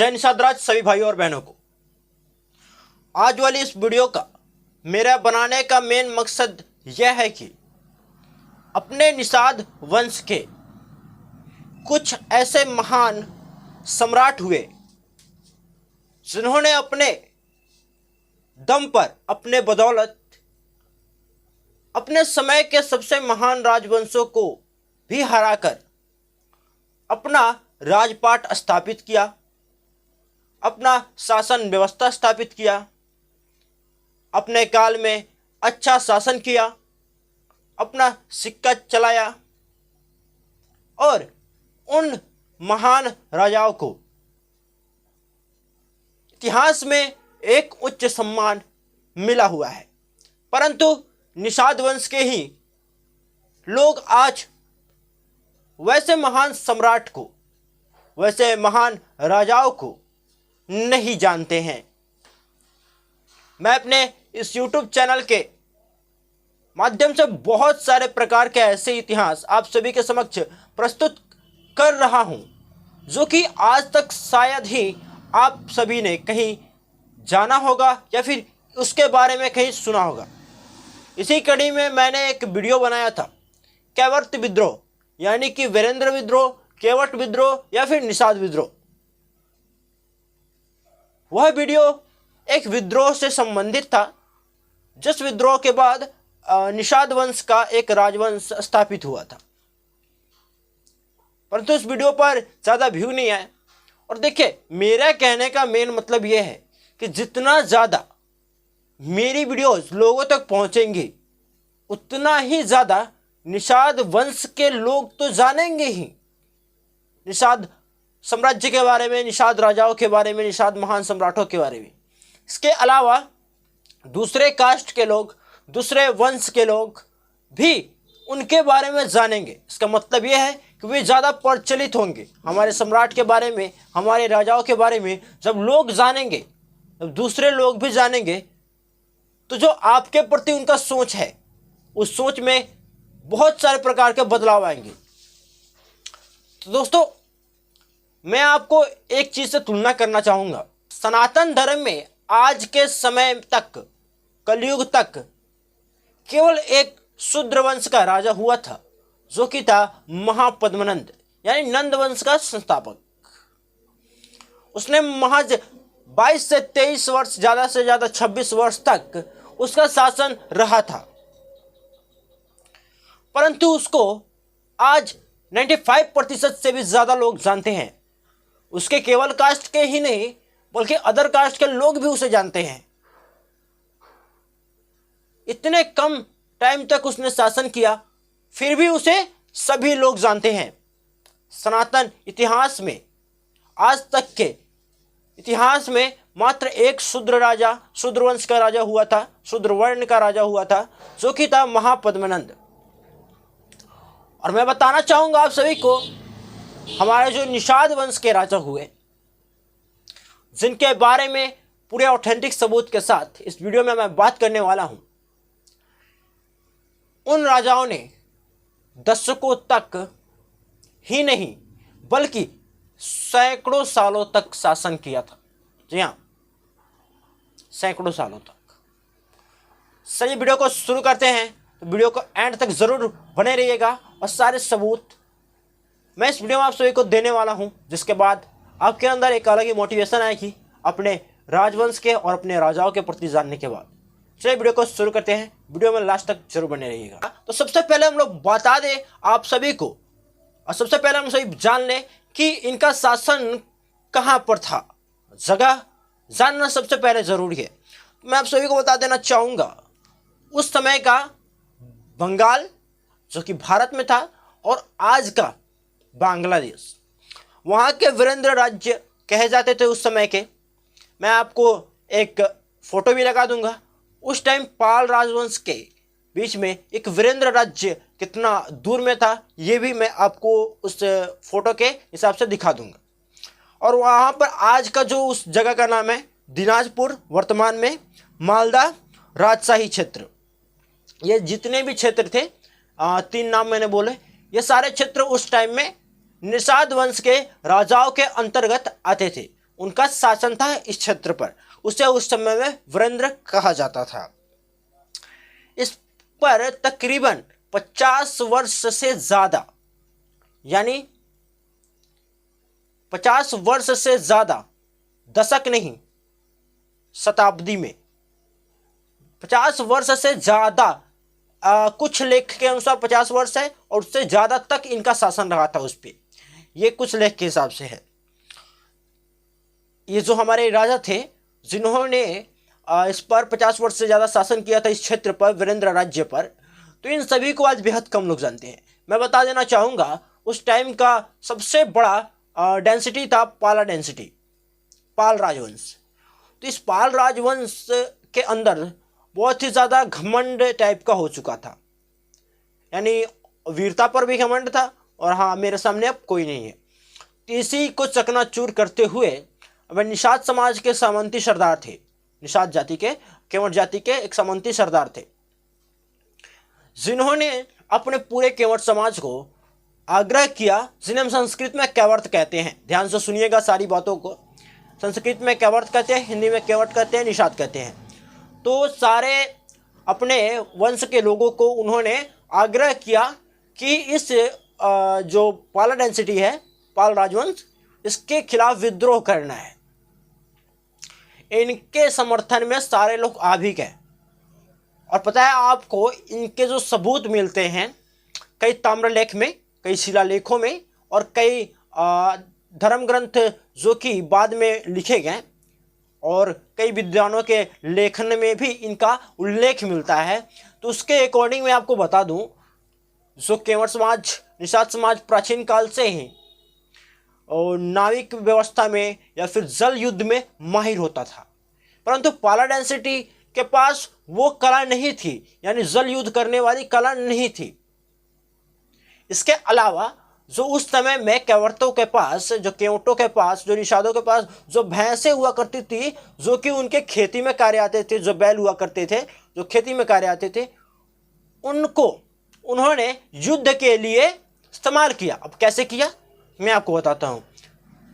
जय निषाद सभी भाइयों और बहनों को। आज वाली इस वीडियो का मेरा बनाने का मेन मकसद यह है कि अपने निषाद वंश के कुछ ऐसे महान सम्राट हुए जिन्होंने अपने दम पर, अपने बदौलत अपने समय के सबसे महान राजवंशों को भी हराकर अपना राजपाट स्थापित किया, अपना शासन व्यवस्था स्थापित किया, अपने काल में अच्छा शासन किया, अपना सिक्का चलाया और उन महान राजाओं को इतिहास में एक उच्च सम्मान मिला हुआ है। परंतु निषाद वंश के ही लोग आज वैसे महान सम्राट को, वैसे महान राजाओं को नहीं जानते हैं। मैं अपने इस YouTube चैनल के माध्यम से बहुत सारे प्रकार के ऐसे इतिहास आप सभी के समक्ष प्रस्तुत कर रहा हूं जो कि आज तक शायद ही आप सभी ने कहीं जाना होगा या फिर उसके बारे में कहीं सुना होगा। इसी कड़ी में मैंने एक वीडियो बनाया था, कैवर्त विद्रोह, यानी कि वीरेंद्र विद्रोह, केवट विद्रोह या फिर निषाद विद्रोह। वह वीडियो एक विद्रोह से संबंधित था जिस विद्रोह के बाद निषाद वंश का एक राजवंश स्थापित हुआ था। परंतु इस वीडियो पर ज़्यादा व्यू नहीं आए। और देखिए, मेरा कहने का मेन मतलब यह है कि जितना ज़्यादा मेरी वीडियोस लोगों तक पहुंचेंगी उतना ही ज़्यादा निषाद वंश के लोग तो जानेंगे ही, निषाद साम्राज्य के बारे में, निषाद राजाओं के बारे में, निषाद महान सम्राटों के बारे में। इसके अलावा दूसरे कास्ट के लोग, दूसरे वंश के लोग भी उनके बारे में जानेंगे। इसका मतलब यह है कि वे ज़्यादा प्रचलित होंगे। हमारे सम्राट के बारे में, हमारे राजाओं के बारे में जब लोग जानेंगे, जब दूसरे लोग भी जानेंगे, तो जो आपके प्रति उनका सोच है, उस सोच में बहुत सारे प्रकार के बदलाव आएंगे। तो दोस्तों, मैं आपको एक चीज़ से तुलना करना चाहूँगा। सनातन धर्म में आज के समय तक, कलयुग तक, केवल एक शूद्र वंश का राजा हुआ था जो कि था महापद्मनंद, यानी नंद वंश का संस्थापक। उसने महज 22 से 23 वर्ष, ज़्यादा से ज़्यादा 26 वर्ष तक उसका शासन रहा था। परंतु उसको आज 95% से भी ज़्यादा लोग जानते हैं। उसके केवल कास्ट के ही नहीं बल्कि अदर कास्ट के लोग भी उसे जानते हैं। इतने कम टाइम तक उसने शासन किया, फिर भी उसे सभी लोग जानते हैं। सनातन इतिहास में, आज तक के इतिहास में मात्र एक शूद्र राजा, शूद्र वंश का राजा हुआ था, शूद्र वर्ण का राजा हुआ था, जो कि था महापद्मनंद। और मैं बताना चाहूँगा आप सभी को, हमारे जो निषाद वंश के राजा हुए, जिनके बारे में पूरे ऑथेंटिक सबूत के साथ इस वीडियो में मैं बात करने वाला हूं, उन राजाओं ने दशकों तक ही नहीं बल्कि सैकड़ों सालों तक शासन किया था। जी हाँ, सैकड़ों सालों तक। चलिए वीडियो को शुरू करते हैं। तो वीडियो को एंड तक जरूर बने रहिएगा और सारे सबूत मैं इस वीडियो में आप सभी को देने वाला हूं, जिसके बाद आपके अंदर एक अलग ही मोटिवेशन आएगी अपने राजवंश के और अपने राजाओं के प्रति जानने के बाद। चलिए वीडियो को शुरू करते हैं। वीडियो में लास्ट तक जरूर बने रहिएगा। तो सबसे पहले हम लोग बता दें आप सभी को, और सबसे पहले हम सभी जान लें कि इनका शासन कहाँ पर था। जगह जानना सबसे पहले जरूरी है। मैं आप सभी को बता देना चाहूँगा, उस समय का बंगाल जो कि भारत में था और आज का बांग्लादेश, वहाँ के वीरेंद्र राज्य कहे जाते थे उस समय के। मैं आपको एक फ़ोटो भी लगा दूंगा। उस टाइम पाल राजवंश के बीच में एक वीरेंद्र राज्य कितना दूर में था, ये भी मैं आपको उस फोटो के हिसाब से दिखा दूंगा। और वहाँ पर आज का जो उस जगह का नाम है दिनाजपुर, वर्तमान में मालदा राजशाही क्षेत्र। ये जितने भी क्षेत्र थे, 3 नाम मैंने बोले, ये सारे क्षेत्र उस टाइम में निषाद वंश के राजाओं के अंतर्गत आते थे। उनका शासन था इस क्षेत्र पर, उसे उस समय में वीरेंद्र कहा जाता था। इस पर तकरीबन 50 वर्ष से ज्यादा, यानी 50 वर्ष से ज्यादा, दशक नहीं शताब्दी में 50 वर्ष से ज्यादा, कुछ लेख के अनुसार 50 वर्ष है और उससे ज्यादा तक इनका शासन रहा था उस पर, ये कुछ लेख के हिसाब से है। ये जो हमारे राजा थे जिन्होंने इस पर 50 वर्ष से ज़्यादा शासन किया था इस क्षेत्र पर, वीरेंद्र राज्य पर, तो इन सभी को आज बेहद कम लोग जानते हैं। मैं बता देना चाहूँगा उस टाइम का सबसे बड़ा डेंसिटी था पाला डेंसिटी, पाल राजवंश। तो इस पाल राजवंश के अंदर बहुत ही ज़्यादा घमंड टाइप का हो चुका था, यानी वीरता पर भी घमंड था और हाँ मेरे सामने अब कोई नहीं है। तो इसी को चकनाचूर करते हुए वह निषाद समाज के सामंती सरदार थे, निषाद जाति के, केवट जाति के एक सामंती सरदार थे, जिन्होंने अपने पूरे केवट समाज को आग्रह किया, जिन्हें हम संस्कृत में कैवर्त कहते हैं। ध्यान से सुनिएगा सारी बातों को। संस्कृत में कैवर्त कहते हैं, हिंदी में केवट कहते हैं, निषाद कहते हैं। तो सारे अपने वंश के लोगों को उन्होंने आग्रह किया कि इस जो पाला डेंसिटी है, पाल राजवंश, इसके खिलाफ विद्रोह करना है। इनके समर्थन में सारे लोग आ भी गए। और पता है आपको, इनके जो सबूत मिलते हैं कई ताम्रलेख में, कई शिलालेखों में और कई धर्म ग्रंथ जो कि बाद में लिखे गए और कई विद्वानों के लेखन में भी इनका उल्लेख मिलता है। तो उसके अकॉर्डिंग मैं आपको बता दूं, जो केवट समाज, निषाद समाज प्राचीन काल से ही और नाविक व्यवस्था में या फिर जल युद्ध में माहिर होता था, परंतु पाला डेंसिटी के पास वो कला नहीं थी, यानी जल युद्ध करने वाली कला नहीं थी। इसके अलावा जो उस समय में केवटों के पास, जो केवटों के पास, जो निषादों के पास जो भैंसें हुआ करती थी, जो कि उनके खेती में कार्य आते थे, जो बैल हुआ करते थे जो खेती में कार्य आते थे, उनको उन्होंने युद्ध के लिए इस्तेमाल किया। अब कैसे किया मैं आपको बताता हूँ।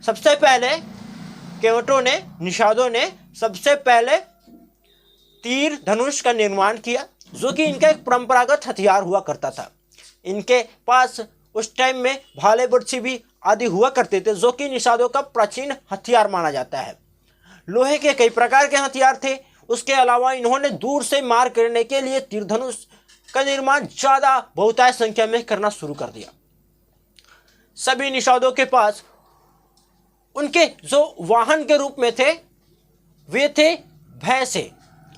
सबसे पहले केवटों ने, निषादों ने सबसे पहले तीर धनुष का निर्माण किया, जो कि इनका एक परंपरागत हथियार हुआ करता था। इनके पास उस टाइम में भाले बर्छी भी आदि हुआ करते थे, जो कि निषादों का प्राचीन हथियार माना जाता है। लोहे के कई प्रकार के हथियार थे। उसके अलावा इन्होंने दूर से मार करने के लिए तीर धनुष का निर्माण ज़्यादा बहुतायत संख्या में करना शुरू कर दिया। सभी निषादों के पास उनके जो वाहन के रूप में थे वे थे भैंसे,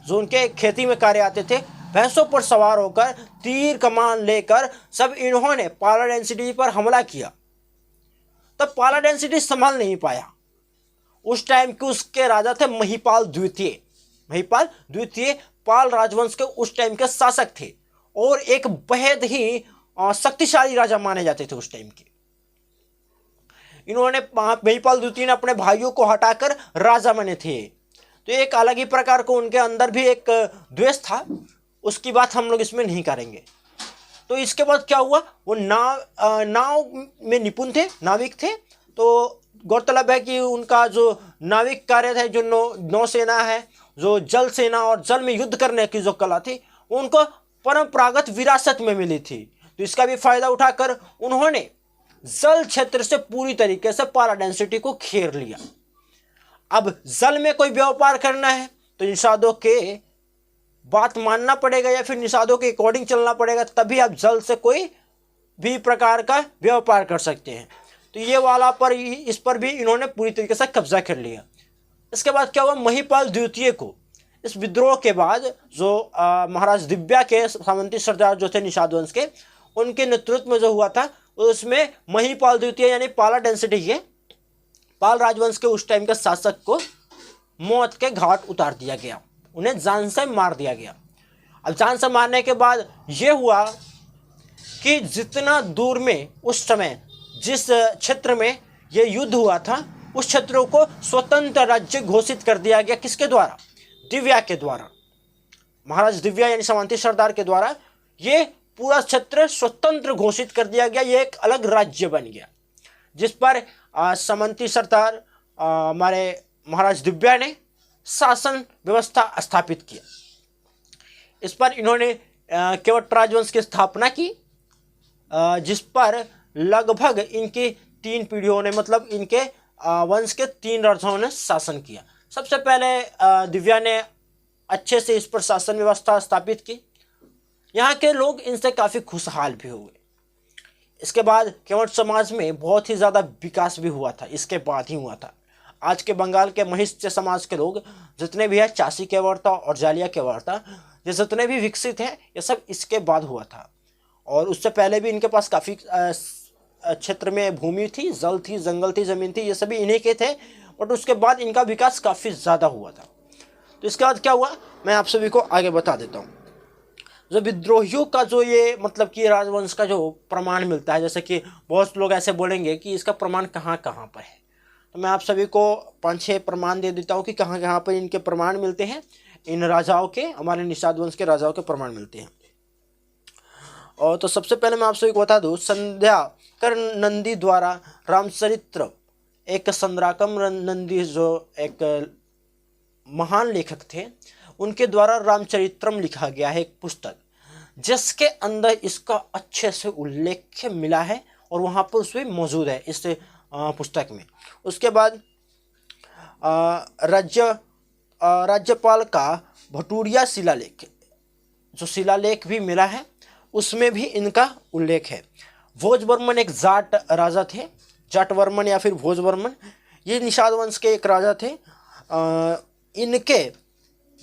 जो उनके खेती में कार्य आते थे। भैंसों पर सवार होकर, तीर कमान लेकर सब इन्होंने पाला डेंसिटी पर हमला किया। तब पाला डेंसिटी संभाल नहीं पाया। उस टाइम के उसके राजा थे महिपाल द्वितीय। महिपाल द्वितीय पाल राजवंश के उस टाइम के शासक थे और एक बेहद ही शक्तिशाली राजा माने जाते थे उस टाइम के। इन्होंने, महिपाल द्वितीय ने अपने भाइयों को हटाकर राजा बने थे। तो एक अलग ही प्रकार को उनके अंदर भी एक द्वेष था, उसकी बात हम लोग इसमें नहीं करेंगे। तो इसके बाद क्या हुआ, वो नाव में निपुण थे, नाविक थे। तो गौरतलब है कि उनका जो नाविक कार्य था, जो नौसेना है, जो जल सेना और जल में युद्ध करने की जो कला थी, उनको परंपरागत विरासत में मिली थी। तो इसका भी फायदा उठाकर उन्होंने जल क्षेत्र से पूरी तरीके से पाला डेंसिटी को घेर लिया। अब जल में कोई व्यापार करना है तो निषादों के बात मानना पड़ेगा या फिर निषादों के अकॉर्डिंग चलना पड़ेगा, तभी आप जल से कोई भी प्रकार का व्यापार कर सकते हैं। तो ये वाला पर, इस पर भी इन्होंने पूरी तरीके से कब्जा कर लिया। इसके बाद क्या हुआ, महिपाल द्वितीय को इस विद्रोह के बाद जो महाराज दिव्या के सामंती सरदार जो थे निषाद वंश के, उनके नेतृत्व में जो हुआ था, उसमें महिपाल द्वितीय यानी पाला डेंसिटी के, पाल राजवंश के उस टाइम के शासक को मौत के घाट उतार दिया गया, उन्हें जान से मार दिया गया। अब जान से मारने के बाद ये हुआ कि जितना दूर में उस समय जिस क्षेत्र में ये युद्ध हुआ था, उस क्षेत्रों को स्वतंत्र राज्य घोषित कर दिया गया। किसके द्वारा? दिव्या के द्वारा, महाराज दिव्या यानी सामंती सरदार के द्वारा ये पूरा क्षेत्र स्वतंत्र घोषित कर दिया गया। ये एक अलग राज्य बन गया, जिस पर सामंती सरदार हमारे महाराज दिव्या ने शासन व्यवस्था स्थापित किया। इस पर इन्होंने केवट राजवंश की स्थापना की, जिस पर लगभग इनकी 3 पीढ़ियों ने, मतलब इनके वंश के 3 राजाओं ने शासन किया। सबसे पहले दिव्या ने अच्छे से इस पर शासन व्यवस्था स्थापित की। यहाँ के लोग इनसे काफ़ी खुशहाल भी हुए। इसके बाद केवट समाज में बहुत ही ज़्यादा विकास भी हुआ था, इसके बाद ही हुआ था। आज के बंगाल के महिष्य समाज के लोग जितने भी हैं, चासी केवड़ता और जालिया केवड़ता, ये जितने भी विकसित हैं, ये सब इसके बाद हुआ था। और उससे पहले भी इनके पास काफ़ी क्षेत्र में भूमि थी, जल थी, जंगल थी, ज़मीन थी, ये सभी इन्हीं के थे। बट उसके बाद इनका विकास काफ़ी ज़्यादा हुआ था। तो इसके बाद क्या हुआ, मैं आप सभी को आगे बता देता हूँ। जो विद्रोहियों का जो ये मतलब कि राजवंश का जो प्रमाण मिलता है, जैसे कि बहुत लोग ऐसे बोलेंगे कि इसका प्रमाण कहाँ कहाँ पर है, तो मैं आप सभी को 5-6 प्रमाण दे देता हूँ कि कहाँ कहाँ पर इनके प्रमाण मिलते हैं। इन राजाओं के, हमारे निषाद वंश के राजाओं के प्रमाण मिलते हैं। और तो सबसे पहले मैं आप सभी को बता दूँ, संध्याकर नंदी द्वारा रामचरित्र, एक संद्राकम नंदी जो एक महान लेखक थे, उनके द्वारा रामचरित्रम लिखा गया है एक पुस्तक, जिसके अंदर इसका अच्छे से उल्लेख मिला है और वहाँ पर उसमें मौजूद है इस पुस्तक में। उसके बाद राज्यपाल का भटूरिया शिलालेख, जो शिलालेख भी मिला है, उसमें भी इनका उल्लेख है। भोजवर्मन एक जाट राजा थे, जाटवर्मन या फिर भोजवर्मन, ये निषाद वंश के एक राजा थे। इनके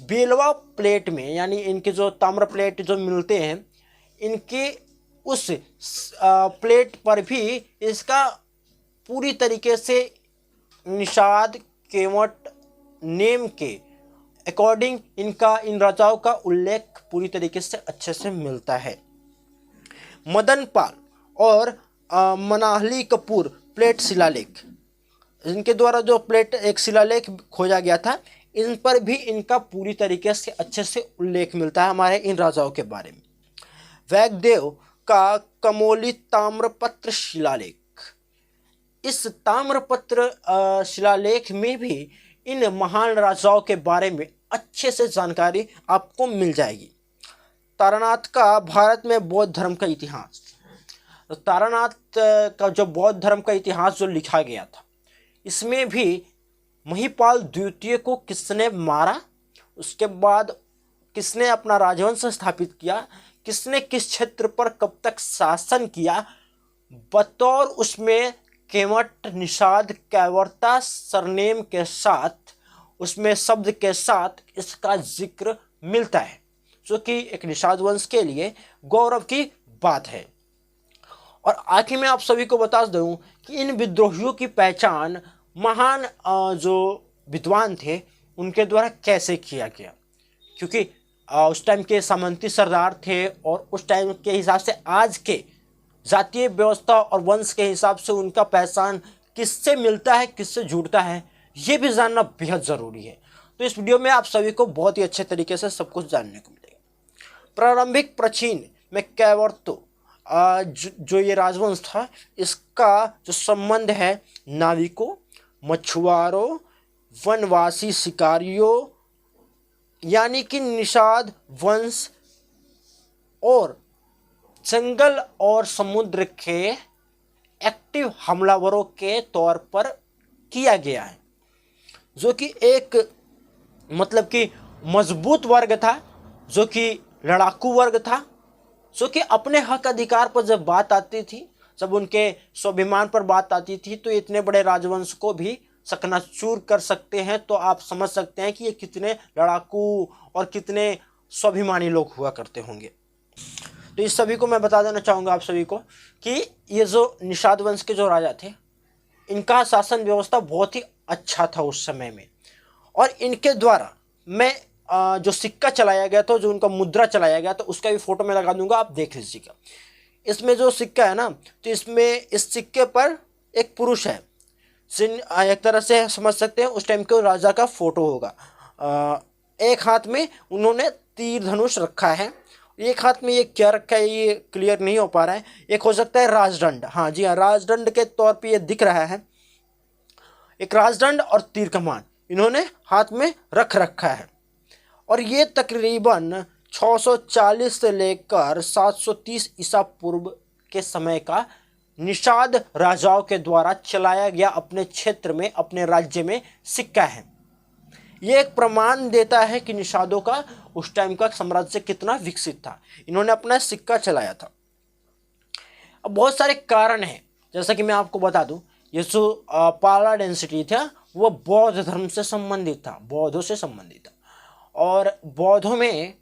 बेलवा प्लेट में, यानी इनके जो ताम्र प्लेट जो मिलते हैं, इनके उस प्लेट पर भी इसका पूरी तरीके से निषाद केवट नेम के अकॉर्डिंग इनका, इन राजाओं का उल्लेख पूरी तरीके से अच्छे से मिलता है। मदनपाल और मनाहली कपूर प्लेट शिलालेख, इनके द्वारा जो प्लेट एक शिलालेख खोजा गया था, इन पर भी इनका पूरी तरीके से अच्छे से उल्लेख मिलता है हमारे इन राजाओं के बारे में। वैगदेव का कमोली ताम्रपत्र शिलालेख, इस ताम्रपत्र शिलालेख में भी इन महान राजाओं के बारे में अच्छे से जानकारी आपको मिल जाएगी। तारानाथ का भारत में बौद्ध धर्म का इतिहास, तो तारानाथ का जो बौद्ध धर्म का इतिहास जो लिखा गया था, इसमें भी महिपाल द्वितीय को किसने मारा, उसके बाद किसने अपना राजवंश स्थापित किया, किसने किस क्षेत्र पर कब तक शासन किया, बतौर उसमें केवट निषाद कैवर्ता सरनेम के साथ, उसमें शब्द के साथ इसका जिक्र मिलता है, जो कि एक निषाद वंश के लिए गौरव की बात है। और आखिर में आप सभी को बता दूं कि इन विद्रोहियों की पहचान महान जो विद्वान थे उनके द्वारा कैसे किया गया, क्योंकि उस टाइम के सामंती सरदार थे और उस टाइम के हिसाब से आज के जातीय व्यवस्था और वंश के हिसाब से उनका पहचान किससे मिलता है, किससे जुड़ता है, ये भी जानना बेहद ज़रूरी है। तो इस वीडियो में आप सभी को बहुत ही अच्छे तरीके से सब कुछ जानने को मिलेगा। प्रारंभिक प्राचीन में कैवर्तो जो ये राजवंश था, इसका जो संबंध है नाविकों, मछुआरों, वनवासी शिकारियों, यानी कि निषाद वंश और जंगल और समुद्र के एक्टिव हमलावरों के तौर पर किया गया है, जो कि एक मतलब कि मजबूत वर्ग था, जो कि लड़ाकू वर्ग था, जो कि अपने हक अधिकार पर जब बात आती थी, जब उनके स्वाभिमान पर बात आती थी, तो इतने बड़े राजवंश को भी सकनाचूर कर सकते हैं। तो आप समझ सकते हैं कि ये कितने लड़ाकू और कितने स्वाभिमानी लोग हुआ करते होंगे। तो इस सभी को मैं बता देना चाहूँगा आप सभी को कि ये जो निषाद वंश के जो राजा थे, इनका शासन व्यवस्था बहुत ही अच्छा था उस समय में। और इनके द्वारा मैं जो सिक्का चलाया गया था, जो उनका मुद्रा चलाया गया था, उसका भी फोटो मैं लगा दूंगा, आप देख लीजिएगा। इसमें जो सिक्का है ना, तो इसमें इस सिक्के पर एक पुरुष है, एक तरह से समझ सकते हैं उस टाइम के राजा का फोटो होगा। एक हाथ में उन्होंने तीर धनुष रखा है, एक हाथ में ये क्या रखा है ये क्लियर नहीं हो पा रहा है, एक हो सकता है राजदंड, हाँ जी हाँ, राजदंड के तौर पे ये दिख रहा है। एक राजदंड और तीर कमान इन्होंने हाथ में रख रखा है। और ये तकरीबन 640 से लेकर 730 ईसा पूर्व के समय का निषाद राजाओं के द्वारा चलाया गया अपने क्षेत्र में, अपने राज्य में सिक्का है। ये एक प्रमाण देता है कि निषादों का उस टाइम का साम्राज्य कितना विकसित था। इन्होंने अपना सिक्का चलाया था। अब बहुत सारे कारण हैं, जैसा कि मैं आपको बता दूं, ये जो पाला डेंसिटी था वो बौद्ध धर्म से संबंधित था, बौद्धों से संबंधित था। और बौद्धों में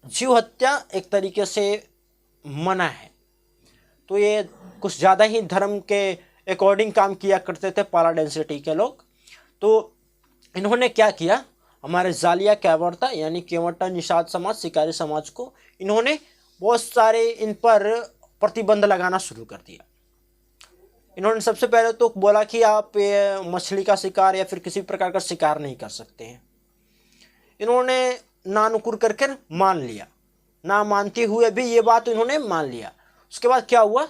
जीव हत्या एक तरीके से मना है, तो ये कुछ ज़्यादा ही धर्म के अकॉर्डिंग काम किया करते थे पाला डेंसिटी के लोग। तो इन्होंने क्या किया, हमारे जालिया कैवर्ता यानी केवटा निषाद समाज, शिकारी समाज को इन्होंने बहुत सारे इन पर प्रतिबंध लगाना शुरू कर दिया। इन्होंने सबसे पहले तो बोला कि आप मछली का शिकार या फिर किसी प्रकार का शिकार नहीं कर सकते हैं। इन्होंने नानुकुर करके मान लिया, ना मानते हुए भी ये बात इन्होंने मान लिया। उसके बाद क्या हुआ,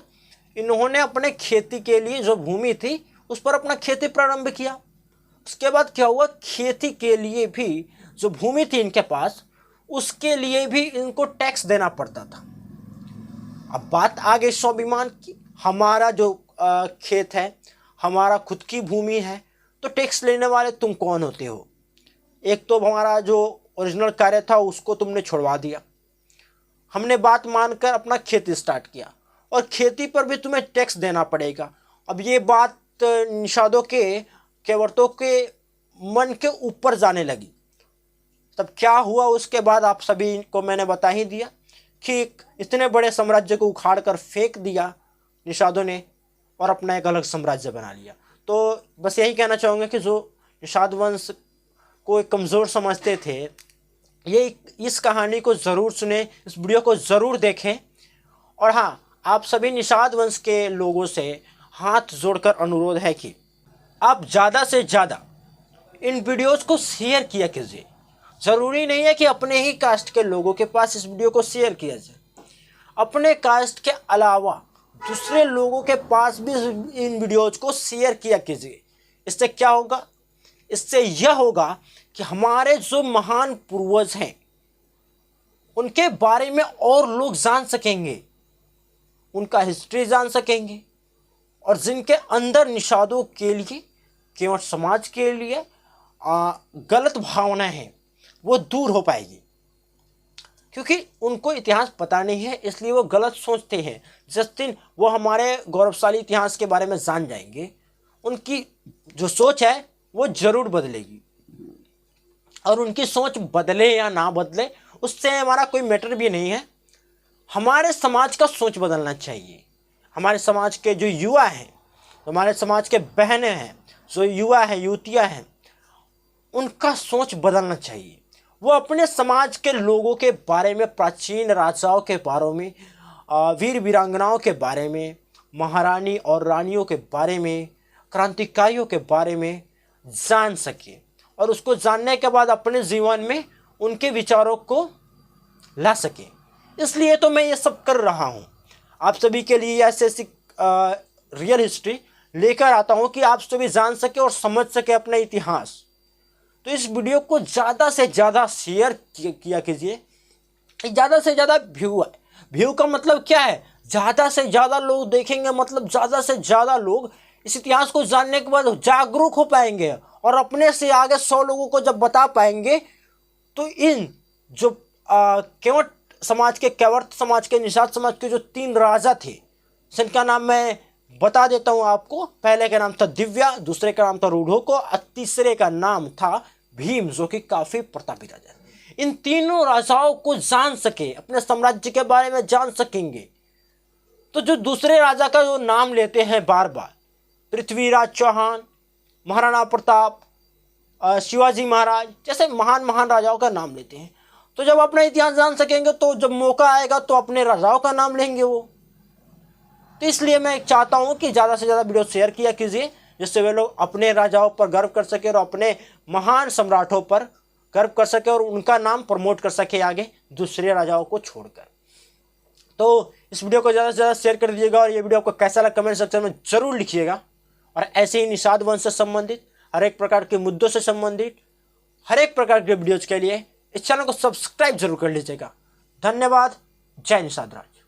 इन्होंने अपने खेती के लिए जो भूमि थी उस पर अपना खेती प्रारंभ किया। उसके बाद क्या हुआ, खेती के लिए भी जो भूमि थी इनके पास, उसके लिए भी इनको टैक्स देना पड़ता था। अब बात आ गई स्वाभिमान की, हमारा जो खेत है, हमारा खुद की भूमि है, तो टैक्स लेने वाले तुम कौन होते हो? एक तो हमारा जो ओरिजिनल कार्य था उसको तुमने छुड़वा दिया, हमने बात मानकर अपना खेती स्टार्ट किया और खेती पर भी तुम्हें टैक्स देना पड़ेगा। अब ये बात निषादों के केवर्तों के मन के ऊपर जाने लगी। तब क्या हुआ उसके बाद आप सभी को मैंने बता ही दिया कि इतने बड़े साम्राज्य को उखाड़ कर फेंक दिया निषादों ने और अपना एक अलग साम्राज्य बना लिया। तो बस यही कहना चाहूँगा कि जो निषाद वंश को एक कमज़ोर समझते थे, ये इस कहानी को ज़रूर सुने, इस वीडियो को ज़रूर देखें। और हाँ, आप सभी निषाद वंश के लोगों से हाथ जोड़कर अनुरोध है कि आप ज़्यादा से ज़्यादा इन वीडियोज़ को शेयर किया कीजिए। ज़रूरी नहीं है कि अपने ही कास्ट के लोगों के पास इस वीडियो को शेयर किया जाए, अपने कास्ट के अलावा दूसरे लोगों के पास भी इन वीडियोज़ को शेयर किया कीजिए। इससे क्या होगा, इससे यह होगा कि हमारे जो महान पूर्वज हैं उनके बारे में और लोग जान सकेंगे, उनका हिस्ट्री जान सकेंगे, और जिनके अंदर निषादों के लिए, केवट समाज के लिए गलत भावनाएं हैं वो दूर हो पाएगी। क्योंकि उनको इतिहास पता नहीं है, इसलिए वो गलत सोचते हैं। जिस दिन वो हमारे गौरवशाली इतिहास के बारे में जान जाएंगे, उनकी जो सोच है वो जरूर बदलेगी। और उनकी सोच बदले या ना बदले उससे हमारा कोई मैटर भी नहीं है। हमारे समाज का सोच बदलना चाहिए। हमारे समाज के जो युवा हैं, हमारे समाज के बहनें हैं, जो युवा है, युवतियाँ हैं, उनका सोच बदलना चाहिए। वो अपने समाज के लोगों के बारे में, प्राचीन राजाओं के बारे में, वीर वीरांगनाओं के बारे में, महारानी और रानियों के बारे में, क्रांतिकारियों के बारे में जान सके और उसको जानने के बाद अपने जीवन में उनके विचारों को ला सके। इसलिए तो मैं ये सब कर रहा हूँ, आप सभी के लिए ऐसे रियल हिस्ट्री लेकर आता हूँ कि आप सभी जान सके और समझ सके अपना इतिहास। तो इस वीडियो को ज़्यादा से ज़्यादा शेयर किया कीजिए। ज़्यादा से ज़्यादा व्यू का मतलब क्या है, ज़्यादा से ज़्यादा लोग देखेंगे, मतलब ज़्यादा से ज़्यादा लोग इस इतिहास को जानने के बाद जागरूक हो पाएंगे और अपने से आगे 100 लोगों को जब बता पाएंगे तो इन जो केवट समाज के, केवर्त समाज के, निषाद समाज के जो 3 राजा थे, जिनका नाम मैं बता देता हूँ आपको। पहले का नाम था दिव्या, दूसरे का नाम था रूढ़ोको और तीसरे का नाम था भीम, जो कि काफ़ी प्रतापी राजा। इन तीनों राजाओं को जान सके, अपने साम्राज्य के बारे में जान सकेंगे। तो जो दूसरे राजा का जो नाम लेते हैं बार बार, पृथ्वीराज चौहान, महाराणा प्रताप, शिवाजी महाराज जैसे महान महान राजाओं का नाम लेते हैं, तो जब अपना इतिहास जान सकेंगे तो जब मौका आएगा तो अपने राजाओं का नाम लेंगे वो। तो इसलिए मैं चाहता हूँ कि ज़्यादा से ज़्यादा वीडियो शेयर किया कीजिए, जिससे वे लोग अपने राजाओं पर गर्व कर सके और अपने महान सम्राटों पर गर्व कर सके और उनका नाम प्रमोट कर सके आगे दूसरे राजाओं को छोड़कर। तो इस वीडियो को ज़्यादा से ज़्यादा शेयर कर दीजिएगा और ये वीडियो आपको कैसा लगा कमेंट सेक्शन में ज़रूर लिखिएगा। और ऐसे ही निषाद वंश से संबंधित हर एक प्रकार के मुद्दों से संबंधित हर एक प्रकार के वीडियोज के लिए इस चैनल को सब्सक्राइब जरूर कर लीजिएगा। धन्यवाद। जय निषाद राज।